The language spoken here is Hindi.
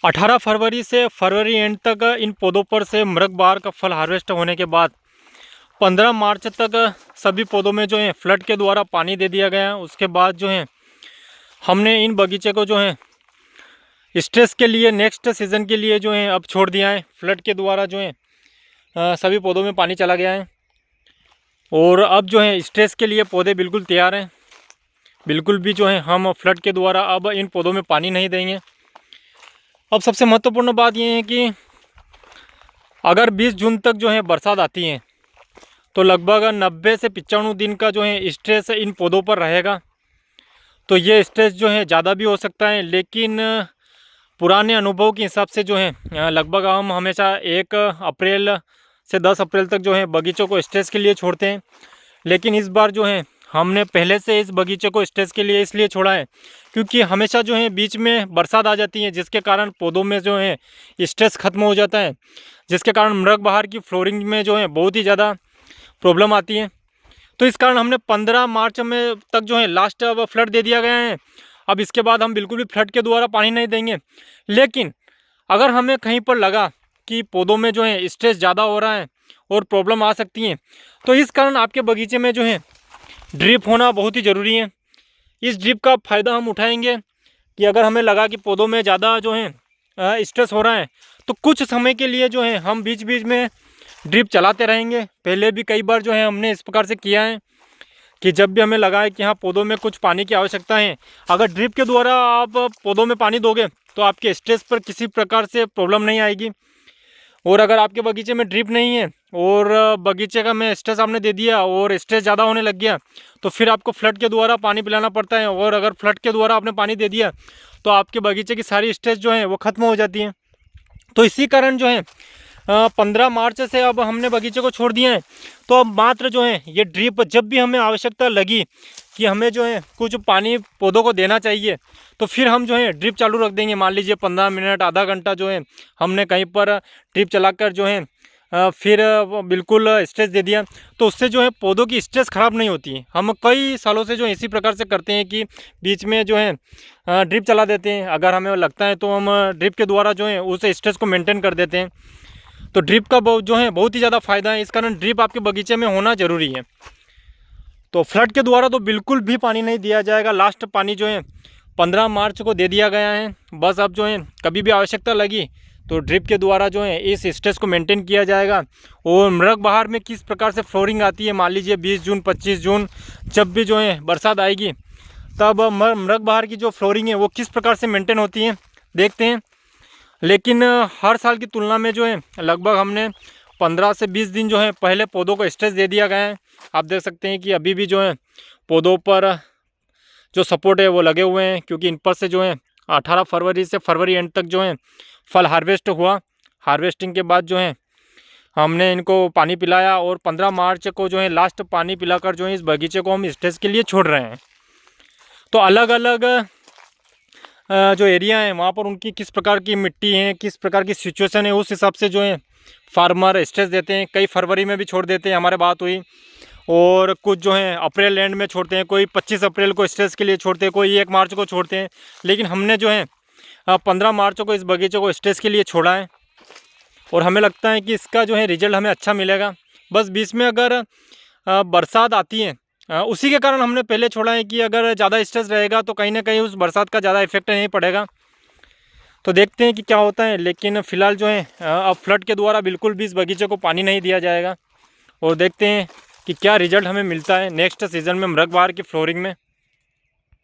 18 फरवरी से फरवरी एंड तक इन पौधों पर से मृग बहार का फल हार्वेस्ट होने के बाद 15 मार्च तक सभी पौधों में जो है फ्लड के द्वारा पानी दे दिया गया है। उसके बाद जो है हमने इन बगीचे को जो है स्ट्रेस के लिए नेक्स्ट सीज़न के लिए जो है अब छोड़ दिया है। फ्लड के द्वारा जो है सभी पौधों में पानी चला गया है और अब जो है स्ट्रेस के लिए पौधे बिल्कुल तैयार हैं। बिल्कुल भी जो है हम फ्लड के द्वारा अब इन पौधों में पानी नहीं देंगे। अब सबसे महत्वपूर्ण बात यह है कि अगर 20 जून तक जो है बरसात आती है तो लगभग 90 से 95 दिन का जो है स्ट्रेस इन पौधों पर रहेगा। तो ये स्ट्रेस जो है ज़्यादा भी हो सकता है, लेकिन पुराने अनुभव के हिसाब से जो है लगभग हम हमेशा 1 अप्रैल से 10 अप्रैल तक जो है बगीचों को स्ट्रेस के लिए छोड़ते हैं। लेकिन इस बार जो है हमने पहले से इस बगीचे को स्ट्रेस के लिए इसलिए छोड़ा है क्योंकि हमेशा जो है बीच में बरसात आ जाती है, जिसके कारण पौधों में जो है स्ट्रेस ख़त्म हो जाता है, जिसके कारण मृग बहार की फ्लोरिंग में जो है बहुत ही ज़्यादा प्रॉब्लम आती है। तो इस कारण हमने 15 मार्च में तक जो है लास्ट अब फ्लड दे दिया गया है। अब इसके बाद हम बिल्कुल भी फ्लड के द्वारा पानी नहीं देंगे। लेकिन अगर हमें कहीं पर लगा कि पौधों में जो है स्ट्रेस ज़्यादा हो रहा है और प्रॉब्लम आ सकती है, तो इस कारण आपके बगीचे में जो है ड्रिप होना बहुत ही ज़रूरी है। इस ड्रिप का फ़ायदा हम उठाएंगे कि अगर हमें लगा कि पौधों में ज़्यादा जो है स्ट्रेस हो रहा है तो कुछ समय के लिए जो है हम बीच बीच में ड्रिप चलाते रहेंगे। पहले भी कई बार जो है हमने इस प्रकार से किया है कि जब भी हमें लगा है कि हाँ पौधों में कुछ पानी की आवश्यकता है, अगर ड्रिप के द्वारा आप पौधों में पानी दोगे तो आपके स्ट्रेस पर किसी प्रकार से प्रॉब्लम नहीं आएगी। और अगर आपके बगीचे में ड्रिप नहीं है और बगीचे का में स्ट्रेस आपने दे दिया और स्ट्रेस ज़्यादा होने लग गया तो फिर आपको फ्लड के द्वारा पानी पिलाना पड़ता है। और अगर फ्लड के द्वारा आपने पानी दे दिया तो आपके बगीचे की सारी स्ट्रेस जो है वो ख़त्म हो जाती है। तो इसी कारण जो है 15 मार्च से अब हमने बगीचे को छोड़ दिया है। तो अब मात्र जो है ये ड्रिप जब भी हमें आवश्यकता लगी कि हमें जो है कुछ पानी पौधों को देना चाहिए तो फिर हम जो है ड्रिप चालू रख देंगे। मान लीजिए 15 मिनट आधा घंटा जो है हमने कहीं पर ड्रिप चलाकर जो है फिर बिल्कुल स्ट्रेस दे दिया तो उससे जो है पौधों की स्ट्रेस ख़राब नहीं होती है। हम कई सालों से जो इसी प्रकार से करते हैं कि बीच में जो है ड्रिप चला देते हैं। अगर हमें लगता है तो हम ड्रिप के द्वारा जो है उस स्ट्रेस को मेंटेन कर देते हैं। तो ड्रिप का जो है बहुत ही ज़्यादा फ़ायदा है। इस कारण ड्रिप आपके बगीचे में होना ज़रूरी है। तो फ्लड के द्वारा तो बिल्कुल भी पानी नहीं दिया जाएगा। लास्ट पानी जो है 15 मार्च को दे दिया गया है। बस अब जो है कभी भी आवश्यकता लगी तो ड्रिप के द्वारा जो है इस स्ट्रेस को मेंटेन किया जाएगा। और मृग बहार में किस प्रकार से फ्लोरिंग आती है, मान लीजिए 20 जून 25 जून जब भी जो है बरसात आएगी तब मृग बहार की जो फ्लोरिंग है वो किस प्रकार से मेंटेन होती है देखते हैं। लेकिन हर साल की तुलना में जो है लगभग हमने 15 से 20 दिन जो है पहले पौधों को स्ट्रेस दे दिया गया है। आप देख सकते हैं कि अभी भी जो है पौधों पर जो सपोर्ट है वो लगे हुए हैं, क्योंकि इन पर से जो है 18 फरवरी से फरवरी एंड तक जो है फल हार्वेस्ट हुआ। हार्वेस्टिंग के बाद जो है हमने इनको पानी पिलाया और 15 मार्च को जो है लास्ट पानी पिलाकर जो है इस बगीचे को हम स्ट्रेस के लिए छोड़ रहे हैं। तो अलग अलग जो एरिया है वहाँ पर उनकी किस प्रकार की मिट्टी है, किस प्रकार की सिचुएशन है, उस हिसाब से जो है फार्मर स्ट्रेस देते हैं। कई फरवरी में भी छोड़ देते हैं, हमारे बात हुई, और कुछ जो है अप्रैल एंड में छोड़ते हैं। कोई 25 अप्रैल को स्ट्रेस के लिए छोड़ते हैं, कोई 1 मार्च को छोड़ते हैं। लेकिन हमने जो है 15 मार्च को इस बगीचे को स्ट्रेस के लिए छोड़ा है और हमें लगता है कि इसका जो है रिजल्ट हमें अच्छा मिलेगा। बस बीच में अगर बरसात आती है उसी के कारण हमने पहले छोड़ा है कि अगर ज़्यादा स्ट्रेस रहेगा तो कहीं ना कहीं उस बरसात का ज़्यादा इफेक्ट नहीं पड़ेगा। तो देखते हैं कि क्या होता है। लेकिन फ़िलहाल जो है अब फ्लड के द्वारा बिल्कुल भी इस बगीचे को पानी नहीं दिया जाएगा और देखते हैं कि क्या रिजल्ट हमें मिलता है नेक्स्ट सीज़न में मृग बहार की फ्लोरिंग में।